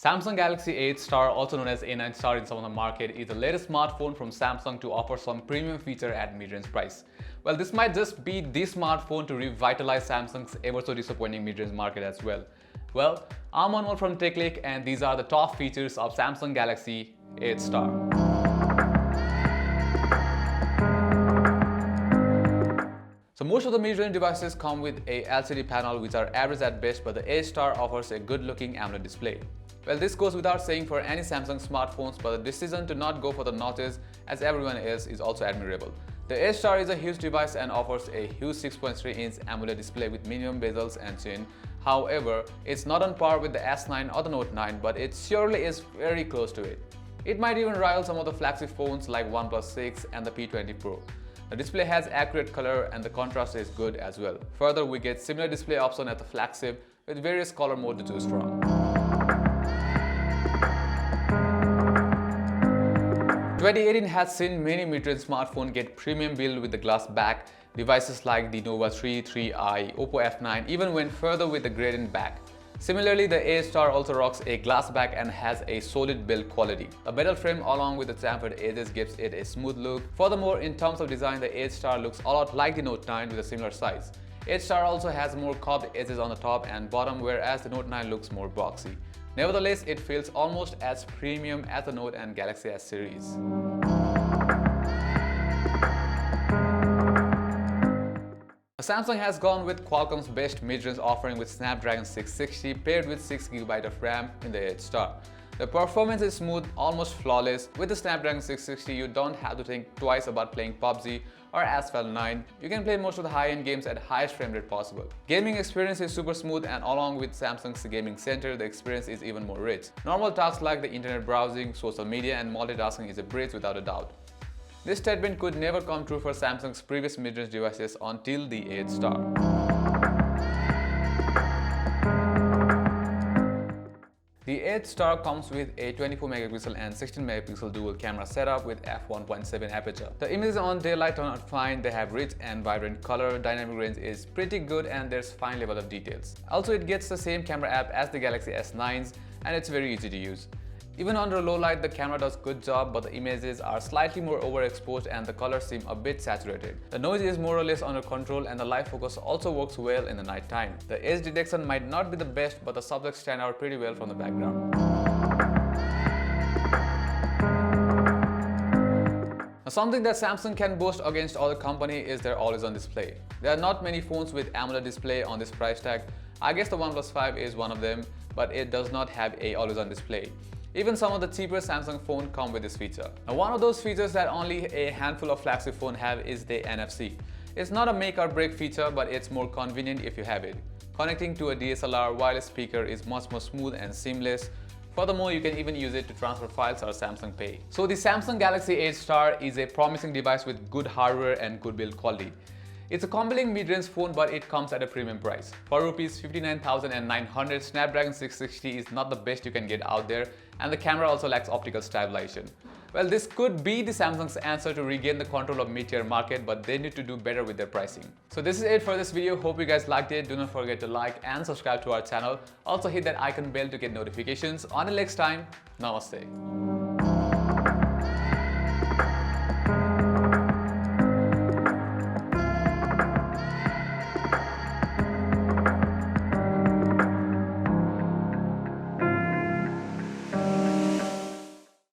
Samsung Galaxy 8 Star, also known as A9 Star in some of the market, is the latest smartphone from Samsung to offer some premium feature at mid-range price. Well, this might just be the smartphone to revitalize Samsung's ever so disappointing mid-range market as well. Well, I'm Anmol from TechClick and these are the top features of Samsung Galaxy 8 Star. So most of the mid-range devices come with a LCD panel which are average at best, but the 8 Star offers a good-looking AMOLED display. Well, this goes without saying for any Samsung smartphones, but the decision to not go for the notches as everyone else is also admirable. The 8 Star is a huge device and offers a huge 6.3-inch AMOLED display with minimum bezels and chin. However, it's not on par with the S9 or the Note 9, but it surely is very close to it. It might even rival some of the flagship phones like OnePlus 6 and the P20 Pro. The display has accurate color and the contrast is good as well. Further, we get similar display option at the flagship with various color mode to choose from. 2018 has seen many mid-range smartphones get premium build with the glass back. Devices like the Nova 3, 3i, Oppo F9 even went further with the gradient back. Similarly, the 8 Star also rocks a glass back and has a solid build quality. The metal frame along with the chamfered edges gives it a smooth look. Furthermore, in terms of design, the 8 Star looks a lot like the Note 9 with a similar size. 8 Star also has more curved edges on the top and bottom, whereas the Note 9 looks more boxy. Nevertheless, it feels almost as premium as the Note and Galaxy S series. Samsung has gone with Qualcomm's best mid-range offering with Snapdragon 660 paired with 6GB of RAM in the 8 Star. The performance is smooth, almost flawless. With the Snapdragon 660, you don't have to think twice about playing PUBG or Asphalt 9. You can play most of the high-end games at highest frame rate possible. Gaming experience is super smooth, and along with Samsung's gaming center, the experience is even more rich. Normal tasks like the internet browsing, social media and multitasking is a breeze without a doubt. This statement could never come true for Samsung's previous mid-range devices until the 8 Star. The 8 Star comes with a 24MP and 16MP dual camera setup with f1.7 aperture. The images on daylight turn out fine, they have rich and vibrant color, dynamic range is pretty good and there's fine level of details. Also, it gets the same camera app as the Galaxy S9s and it's very easy to use. Even under low light, the camera does good job, but the images are slightly more overexposed and the colors seem a bit saturated. The noise is more or less under control and the light focus also works well in the night time. The edge detection might not be the best, but the subjects stand out pretty well from the background. Now, something that Samsung can boast against other companies is their always-on display. There are not many phones with AMOLED display on this price tag. I guess the OnePlus 5 is one of them, but it does not have a always-on display. Even some of the cheaper Samsung phones come with this feature. Now, one of those features that only a handful of flagship phones have is the NFC. It's not a make or break feature, but it's more convenient if you have it. Connecting to a DSLR wireless speaker is much more smooth and seamless. Furthermore, you can even use it to transfer files or Samsung Pay. So the Samsung Galaxy 8 Star is a promising device with good hardware and good build quality. It's a compelling mid-range phone, but it comes at a premium price. For Rs 59,900, Snapdragon 660 is not the best you can get out there, and the camera also lacks optical stabilization. Well, this could be the Samsung's answer to regain the control of mid-tier market, but they need to do better with their pricing. So this is it for this video. Hope you guys liked it. Do not forget to like and subscribe to our channel. Also hit that icon bell to get notifications. Until next time, namaste.